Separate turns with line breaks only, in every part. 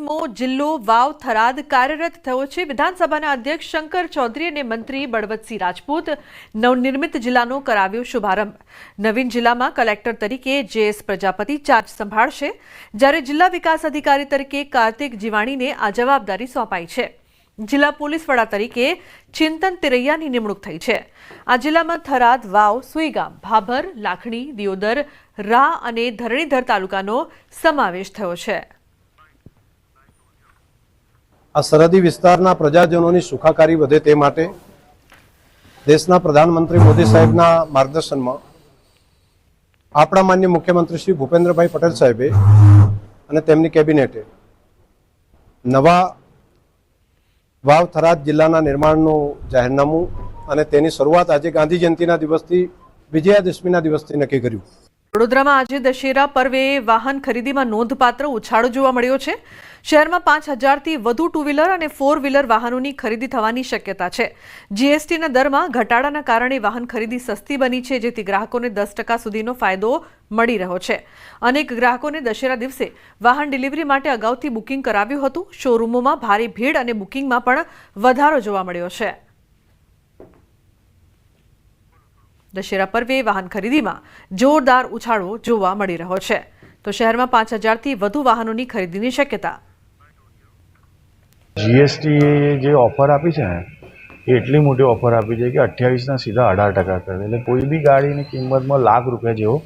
41મો જિલ્લો વાવ થરાદ કાર્યરત થયો છે। વિધાનસભાના અધ્યક્ષ શંકર ચૌધરી અને મંત્રી બળવંતસિંહ રાજપૂત નવનિર્મિત જિલ્લાનો કરાવ્યો શુભારંભ। નવીન જિલ્લામાં કલેક્ટર તરીકે જેએસ પ્રજાપતિ ચાર્જ સંભાળશે, જ્યારે જિલ્લા વિકાસ અધિકારી તરીકે કાર્તિક જીવાણીને આ જવાબદારી સોંપાઈ છે। જિલ્લા પોલીસ વડા તરીકે ચિંતન તિરૈયાની નિમણૂક થઈ છે। આ જિલ્લામાં થરાદ, વાવ, સુઈગામ, ભાભર, લાખણી, દિયોદર, રા અને ધરણીધર તાલુકાનો સમાવેશ થયો છે।
આ સરહદી વિસ્તારના પ્રજાજનોની સુખાકારી વધે તે માટે દેશના પ્રધાનમંત્રી મોદી સાહેબના માર્ગદર્શનમાં આપણા માન્ય મુખ્યમંત્રી શ્રી ભૂપેન્દ્રભાઈ પટેલ સાહેબે અને તેમની કેબિનેટે નવા વાવ થરાદ જિલ્લાના નિર્માણનું જાહેરનામું અને તેની શરૂઆત આજે ગાંધી જયંતિના દિવસથી વિજયાદશમીના દિવસથી નક્કી કર્યું।
વડોદરામાં આજે દશેરા પર્વે વાહન ખરીદીમાં નોંધપાત્ર ઉછાળો જોવા મળ્યો છે। શહેરમાં 5000થી વધુ ટુ વ્હીલર અને ફોર વ્હીલર વાહનોની ખરીદી થવાની શક્યતા છે। જીએસટીના દરમાં ઘટાડાના કારણે વાહન ખરીદી સસ્તી બની છે, જેથી ગ્રાહકોને 10% સુધીનો ફાયદો મળી રહ્યો છે। અનેક ગ્રાહકોને દશેરા દિવસે વાહન ડિલિવરી માટે અગાઉથી બુકિંગ કરાવ્યું હતું। શોરૂમોમાં ભારે ભીડ અને બુકિંગમાં પણ વધારો જોવા મળ્યો છે। દશેરા પર્વે વાહન ખરીદીમાં જોરદાર ઉછાળો જોવા મળી રહ્યો છે, તો શહેરમાં 5000થી વધુ વાહનોની ખરીદીની શક્યતા।
જીએસટી જે ઓફર આપી છે ને એ એટલી મોટી ઓફર આપી છે કે 28ના સીધા 18% કરે, એટલે કોઈ બી ગાડીની કિંમતમાં લાખ રૂપિયા જેવો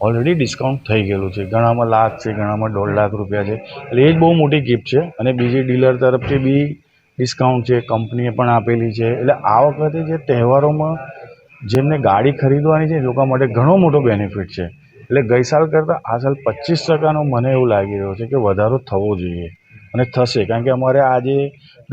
ઓલરેડી ડિસ્કાઉન્ટ થઈ ગયેલું છે। ઘણામાં લાખ છે, ઘણામાં 1.5 લાખ રૂપિયા છે, એટલે એ જ બહુ મોટી ગિફ્ટ છે। અને બીજી ડીલર તરફથી બી ડિસ્કાઉન્ટ છે, કંપનીએ પણ આપેલી છે। એટલે આ વખતે જે તહેવારોમાં જેમને ગાડી ખરીદવાની છે એ લોકો માટે ઘણો મોટો બેનિફિટ છે। એટલે ગઈ સાલ કરતાં આ સાલ 25%નો મને એવું લાગી રહ્યો છે કે વધારો થવો જોઈએ અને થશે, કારણ કે અમારે આજે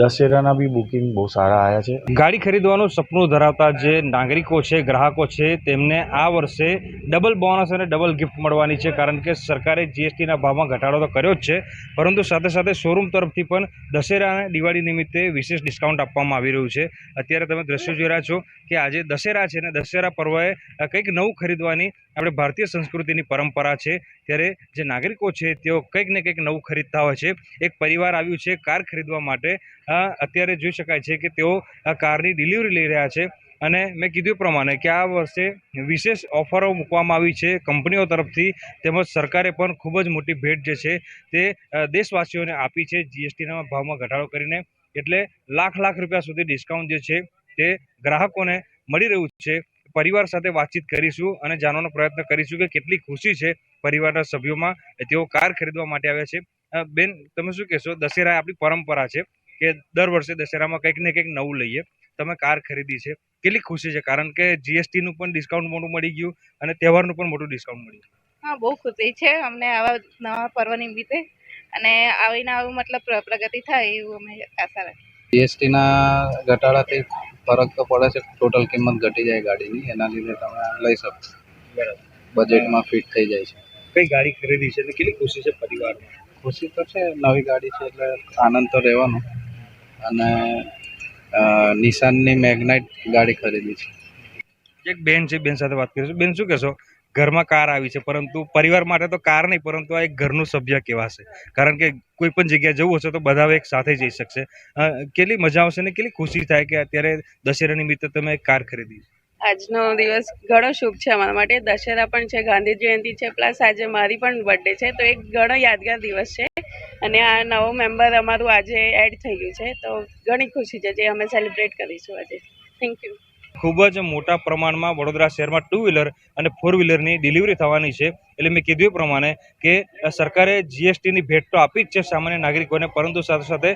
દશેરાના બી બુકિંગ બહુ સારા આવ્યા છે।
ગાડી ખરીદવાનું સપનું ધરાવતા જે નાગરિકો છે, ગ્રાહકો છે, તેમને આ વર્ષે ડબલ બોનસ અને ડબલ ગિફ્ટ મળવાની છે, કારણ કે સરકારે જીએસટીના ભાવમાં ઘટાડો તો કર્યો જ છે, પરંતુ સાથે સાથે શોરૂમ તરફથી પણ દશેરા અને દિવાળી નિમિત્તે વિશેષ ડિસ્કાઉન્ટ આપવામાં આવી રહ્યું છે। અત્યારે તમે દ્રશ્યો જોઈ રહ્યા છો કે આજે દશેરા છે ને દશેરા પર્વે કંઈક નવું ખરીદવાની આપણે ભારતીય સંસ્કૃતિની પરંપરા છે, ત્યારે જે નાગરિકો છે તેઓ કંઈક ને કંઈક નવું ખરીદતા હોય છે। એક પરિવાર આવ્યું છે કાર ખરીદવા માટે, અત્યારે જોઈ શકાય છે કે તેઓ આ કારની ડિલિવરી લઈ રહ્યા છે, અને મેં કીધું પ્રમાણે કે આ વર્ષે વિશેષ ઓફરો મૂકવામાં આવી છે કંપનીઓ તરફથી, તેમજ સરકારે પણ ખૂબ જ મોટી ભેટ જે છે તે દેશવાસીઓને આપી છે જીએસટીના ભાવમાં ઘટાડો કરીને। એટલે લાખ રૂપિયા સુધી ડિસ્કાઉન્ટ જે છે તે ગ્રાહકોને મળી રહ્યું છે। પરિવાર સાથે વાતચીત કરીશું અને જાણવાનો પ્રયત્ન કરીશું કે કેટલી ખુશી છે પરિવારના સભ્યોમાં, તેઓ કાર ખરીદવા માટે આવ્યા છે। બેન, તમે શું કહેશો? દશેરા આપણી પરંપરા છે કે દર વર્ષે દશેરામાં કંઈક ને કંઈક નવું લઈએ, તમે કાર ખરીદી છે, કેટલી ખુશી છે? કારણ કે જીએસટીનું પણ ડિસ્કાઉન્ટ મોટું મળી ગયું અને તહેવારનું પણ મોટું ડિસ્કાઉન્ટ મળી ગયું।
હા, બહુ ખુશી છે અમને આવા નવા પર્વ નિમિત્તે, અને આવીને આવું મતલબ પ્રગતિ થાય એવું અમે આશા રાખીએ।
જીએસટીના ઘટાડાથી ફરક તો પડે છે, ટોટલ કિંમત ઘટી જાય ગાડીની, એના લીધે તમે લઈ શકો, બજેટમાં ફિટ થઈ જાય છે।
કઈ ગાડી ખરીદી છે અને કેટલી ખુશી છે પરિવારમાં?
ખુશી તો છે, નવી ગાડી છે એટલે આનંદ તો રહેવાનો। અને નિશાનની મેગ્નાઇટ ગાડી ખરીદી છે।
એક બેન છે, બેન સાથે વાત કરીશું। બેન, શું કહેશો? ઘરમાં કાર આવી છે, પરંતુ પરિવાર માટે તો કાર નહીં, પરંતુ આ એક ઘરનું સભ્ય કહેવાશે, કારણ કે કોઈ પણ જગ્યાએ જવું હશે તો બધા એક સાથે જઈ શકશે। કેટલી મજા આવશે ને કેટલી ખુશી થાય કે અત્યારે દશેરા નિમિત્તે તમે એક કાર ખરીદી?
આજનો દિવસ ઘણો શુભ છે અમારા માટે। દશેરા પણ છે, ગાંધી જયંતિ છે, પ્લસ આજે મારી પણ બર્થડે છે, તો એક ઘણો યાદગાર દિવસ છે। અને આ નવો મેમ્બર અમારું આજે એડ થઈ ગયું છે, તો ઘણી ખુશી છે જે અમે સેલિબ્રેટ કરીશું આજે। Thank you.
ખૂબ જ મોટા પ્રમાણમાં વડોદરા શહેરમાં ટુ વ્હીલર અને ફોર વ્હીલરની ડિલિવરી થવાની છે, એટલે મેં કીધું એ પ્રમાણે કે સરકારે જીએસટીની ભેટ તો આપી જ છે સામાન્ય નાગરિકોને, પરંતુ સાથે સાથે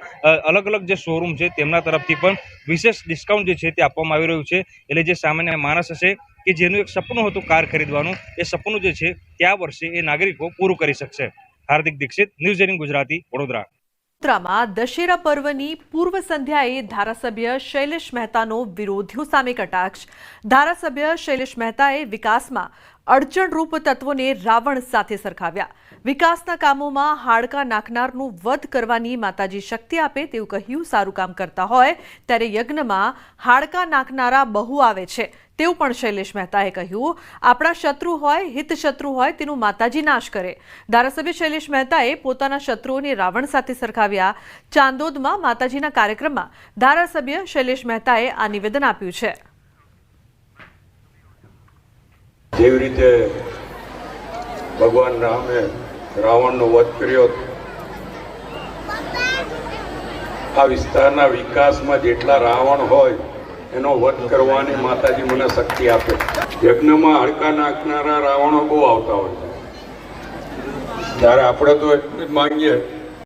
અલગ અલગ જે શોરૂમ છે તેમના તરફથી પણ વિશેષ ડિસ્કાઉન્ટ જે છે તે આપવામાં આવી રહ્યું છે। એટલે જે સામાન્ય માણસ હશે કે જેનું એક સપનું હતું કાર ખરીદવાનું, એ સપનું જે છે તે આ વર્ષે એ નાગરિકો પૂરું કરી શકશે। હાર્દિક દીક્ષિત, ન્યૂઝ 18 ગુજરાતી, વડોદરા।
વડોદરામાં દશેરા પર્વની પૂર્વ સંધ્યાએ ધારાસભ્ય શૈલેષ મહેતાનો વિરોધીઓ સામે કટાક્ષ। ધારાસભ્ય શૈલેષ મહેતાએ વિકાસમાં અડચણરૂપ તત્વોને રાવણ સાથે સરખાવ્યા. વિકાસના કામોમાં હાડકા નાખનારનું વધ કરવાની માતાજી શક્તિ આપે તેવું કહ્યું. સારું કામ કરતા હોય ત્યારે યજ્ઞમાં હાડકા નાખનારા બહુ આવે છે તેવું પણ શૈલેષ મહેતાએ કહ્યું. આપણા શત્રુ હોય હિત શત્રુ હોય તેનું માતાજી નાશ કરે. ધારાસભ્ય શૈલેષ મહેતાએ પોતાના શત્રુઓને રાવણ સાથે સરખાવ્યા. ચાંદોદમાં માતાજીના કાર્યક્રમમાં ધારાસભ્ય શૈલેષ મહેતાએ આ નિવેદન આપ્યું છે.
જેવી રીતે ભગવાન રામે રાવણનો વધ કર્યો, આ વિસ્તારના વિકાસમાં જેટલા રાવણ હોય એનો વધ કરવાની માતાજી મને શક્તિ આપે. યજ્ઞમાં હાડકા નાખનારા રાવણો બહુ આવતા હોય છે, ત્યારે આપણે તો એટલું જ માંગીએ